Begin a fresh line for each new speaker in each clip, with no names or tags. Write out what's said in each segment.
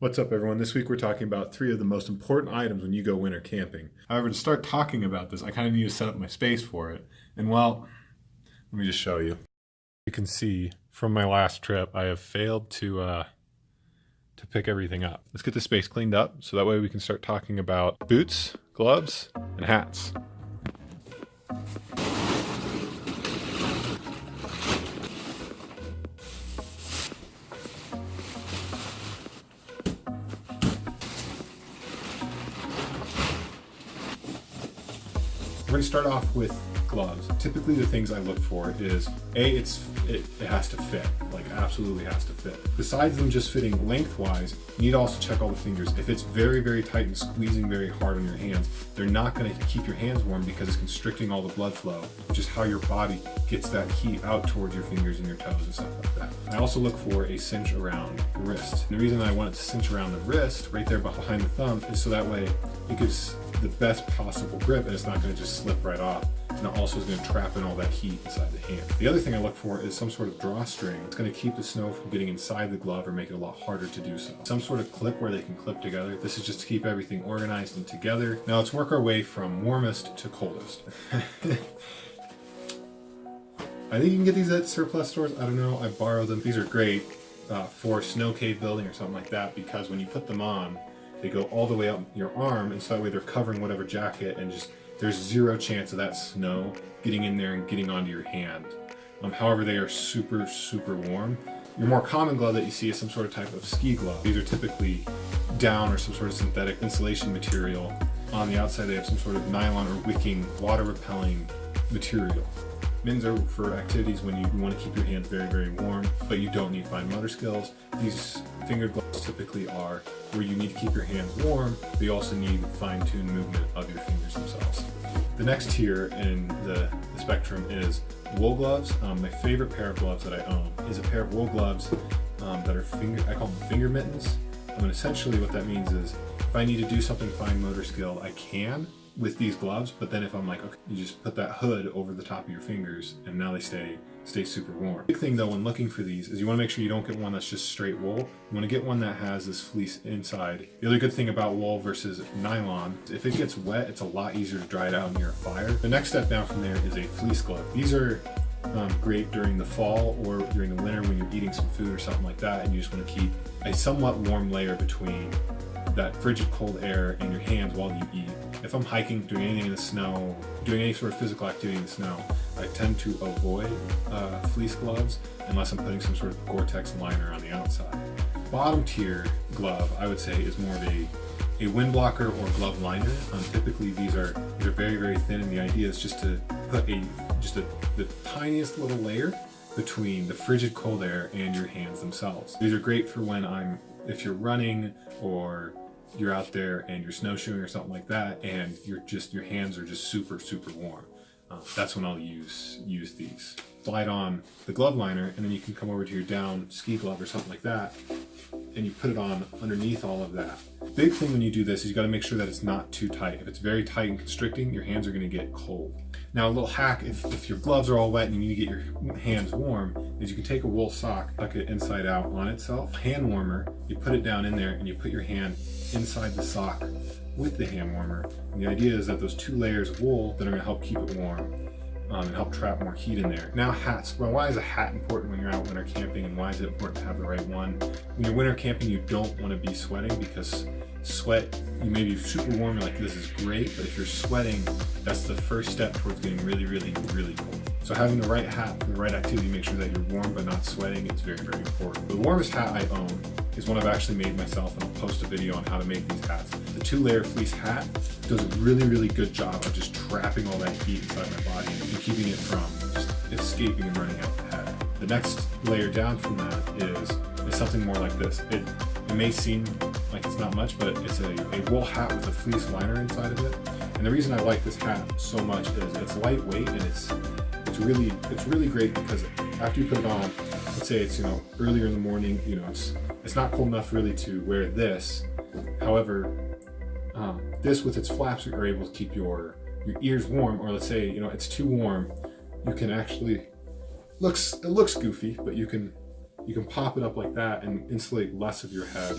What's up, everyone? This week we're talking about 3 of the most important items when you go winter camping. However, to start talking about this, I kind of need to set up my space for it. And well, let me just show you. You can see from my last trip, I have failed to pick everything up. Let's get the space cleaned up so that way we can start talking about boots, gloves, and hats. We're going to start off with gloves. Typically the things I look for is it has to fit, like absolutely has to fit. Besides them just fitting lengthwise, you need to also check all the fingers. If it's very, very tight and squeezing very hard on your hands, they're not going to keep your hands warm because it's constricting all the blood flow, which is how your body gets that heat out towards your fingers and your toes and stuff like that. I also look for a cinch around the wrist. And the reason I want it to cinch around the wrist, right there behind the thumb, is so that way it gives the best possible grip and it's not going to just slip right off. And it also is going to trap in all that heat inside the hand. The other thing I look for is some sort of drawstring. It's going to keep the snow from getting inside the glove or make it a lot harder to do so. Some sort of clip where they can clip together. This is just to keep everything organized and together. Now let's work our way from warmest to coldest. I think you can get these at surplus stores. I don't know, I borrowed them. These are great for snow cave building or something like that, because when you put them on, they go all the way up your arm, and so that way they're covering whatever jacket, and just there's zero chance of that snow getting in there and getting onto your hand. However, they are super, super warm. Your more common glove that you see is some sort of type of ski glove. These are typically down or some sort of synthetic insulation material. On the outside, they have some sort of nylon or wicking, water-repelling material. Mittens are for activities when you want to keep your hands very, very warm, but you don't need fine motor skills. These fingered gloves typically are where you need to keep your hands warm, but you also need fine-tuned movement of your fingers themselves. The next tier in the spectrum is wool gloves. My favorite pair of gloves that I own is a pair of wool gloves that are I call them finger mittens. And essentially what that means is if I need to do something fine motor skill, I can with these gloves, but then if I'm like, okay, you just put that hood over the top of your fingers and now they stay super warm. Big thing though when looking for these is you want to make sure you don't get one that's just straight wool. You want to get one that has this fleece inside. The other good thing about wool versus nylon, if it gets wet, it's a lot easier to dry it out near a fire. The next step down from there is a fleece glove. These are great during the fall or during the winter when you're eating some food or something like that and you just want to keep a somewhat warm layer between that frigid cold air in your hands while you eat. If I'm hiking, doing anything in the snow, doing any sort of physical activity in the snow, I tend to avoid fleece gloves unless I'm putting some sort of Gore-Tex liner on the outside. Bottom tier glove, I would say, is more of a wind blocker or glove liner. Typically these are very, very thin, and the idea is just to put the tiniest little layer between the frigid cold air and your hands themselves. These are great for if you're running or you're out there and you're snowshoeing or something like that and your hands are just super, super warm. That's when I'll use these. Slide on the glove liner and then you can come over to your down ski glove or something like that and you put it on underneath all of that. Big thing when you do this is you got to make sure that it's not too tight. If it's very tight and constricting, your hands are going to get cold. Now a little hack, if your gloves are all wet and you need to get your hands warm, is you can take a wool sock, tuck it inside out on itself, hand warmer, you put it down in there and you put your hand inside the sock with the hand warmer. And the idea is that those 2 layers of wool that are going to help keep it warm and help trap more heat in there. Now hats. Well, why is a hat important when you're out winter camping, and why is it important to have the right one? When you're winter camping, you don't want to be sweating, because sweat, you may be super warm, you're like, this is great, but if you're sweating, that's the first step towards getting really, really, really cold. So having the right hat for the right activity, make sure that you're warm but not sweating, is very, very important. The warmest hat I own is one I've actually made myself, and I'll post a video on how to make these hats. The 2-layer fleece hat does a really, really good job of just trapping all that heat inside my body and keeping it from just escaping and running out the head. The next layer down from that is something more like this. It may seem like it's not much, but it's a wool hat with a fleece liner inside of it. And the reason I like this hat so much is it's lightweight, and it's really great because after you put it on, let's say it's earlier in the morning, it's not cold enough really to wear this. However, this with its flaps are able to keep your ears warm, or let's say it's too warm, you can actually it looks goofy, but you can you can pop it up like that and insulate less of your head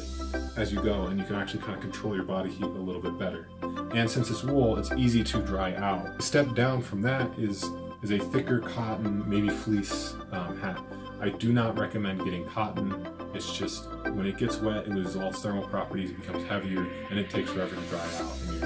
as you go, and you can actually kind of control your body heat a little bit better. And since it's wool, it's easy to dry out. A step down from that is a thicker cotton, maybe fleece hat. I do not recommend getting cotton. It's just, when it gets wet, it loses all its thermal properties, it becomes heavier, and it takes forever to dry out, and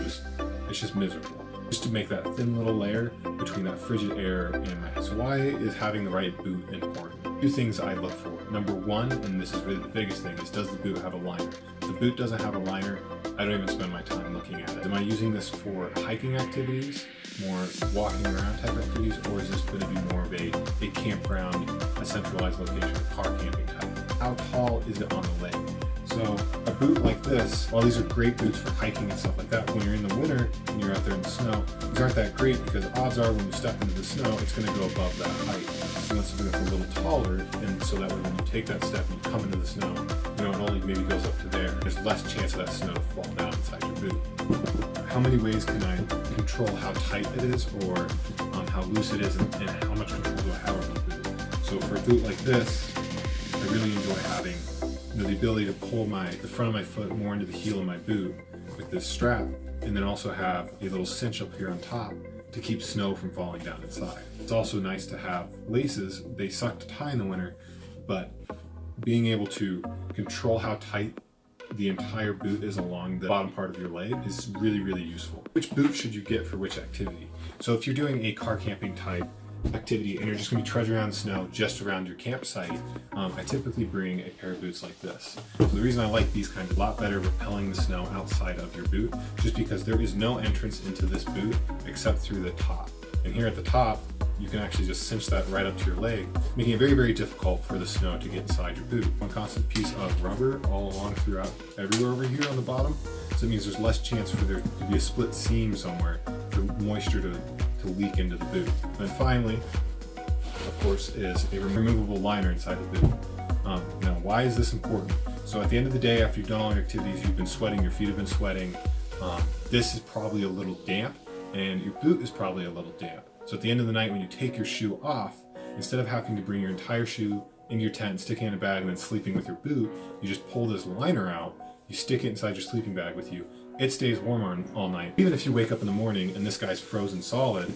it's just miserable. Just to make that thin little layer between that frigid air and my head. So why is having the right boot important? Two things I look for. Number one, and this is really the biggest thing, is does the boot have a liner? If the boot doesn't have a liner, I don't even spend my time looking at it. Am I using this for hiking activities, more walking around type activities, or is this going to be more of a campground, a centralized location, a car camping type? How tall is it on the leg? So a boot like this, while these are great boots for hiking and stuff like that, when you're in the winter and you're out there in the snow, these aren't that great because odds are when you step into the snow, it's going to go above that height. You want something that's a little taller, and so that way when you take that step and you come into the snow, it only maybe goes up to there. There's less chance of that snow to fall down inside your boot. How many ways can I control how tight it is, or how loose it is, and how much control do I have over the boot? So for a boot like this, I really enjoy having the ability to pull the front of my foot more into the heel of my boot with this strap, and then also have a little cinch up here on top to keep snow from falling down inside. It's also nice to have laces. They suck to tie in the winter, but being able to control how tight the entire boot is along the bottom part of your leg is really, really useful. Which boot should you get for which activity? So if you're doing a car camping type activity and you're just going to be trudging around the snow just around your campsite, I typically bring a pair of boots like this. So the reason I like these kind of a lot better repelling the snow outside of your boot, just because there is no entrance into this boot except through the top. And here at the top, you can actually just cinch that right up to your leg, making it very, very difficult for the snow to get inside your boot. One constant piece of rubber all along throughout everywhere over here on the bottom, so it means there's less chance for there to be a split seam somewhere for moisture to leak into the boot. And finally, of course, is a removable liner inside the boot. Now, why is this important? So at the end of the day, after you've done all your activities, you've been sweating, your feet have been sweating, this is probably a little damp, and your boot is probably a little damp. So at the end of the night, when you take your shoe off, instead of having to bring your entire shoe into your tent, sticking it in a bag, and then sleeping with your boot, you just pull this liner out, you stick it inside your sleeping bag with you. It stays warm all night. Even if you wake up in the morning and this guy's frozen solid,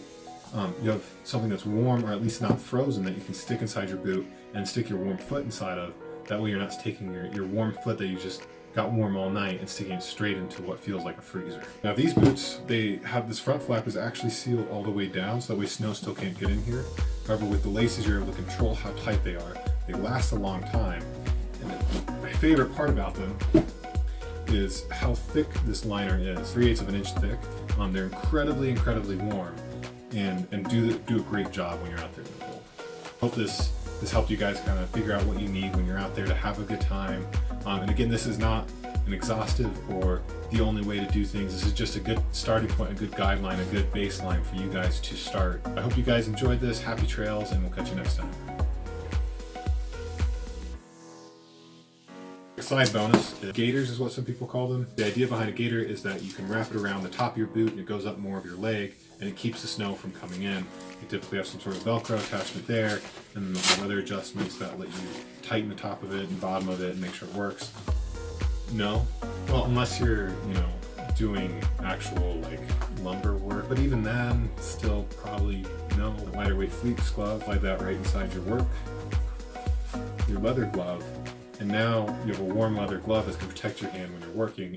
you have something that's warm, or at least not frozen, that you can stick inside your boot and stick your warm foot inside of. That way you're not taking your warm foot that you just got warm all night and sticking it straight into what feels like a freezer. Now these boots, they have this front flap is actually sealed all the way down, so that way snow still can't get in here. However, with the laces, you're able to control how tight they are. They last a long time. And my favorite part about them is how thick this liner is, 3/8 of an inch thick. They're incredibly, incredibly warm, and do a great job when you're out there in the cold. Hope this helped you guys kind of figure out what you need when you're out there to have a good time. And again, this is not an exhaustive or the only way to do things. This is just a good starting point, a good guideline, a good baseline for you guys to start. I hope you guys enjoyed this. Happy trails, and we'll catch you next time. Side bonus, gaiters is what some people call them. The idea behind a gaiter is that you can wrap it around the top of your boot and it goes up more of your leg, and it keeps the snow from coming in. You typically have some sort of Velcro attachment there, and then the leather adjustments that let you tighten the top of it and bottom of it and make sure it works. No? Well, unless you're, doing actual lumber work, but even then, still probably no. Lighter weight fleece glove, slide that right inside your leather glove. And now you have a warm leather glove that can protect your hand when you're working,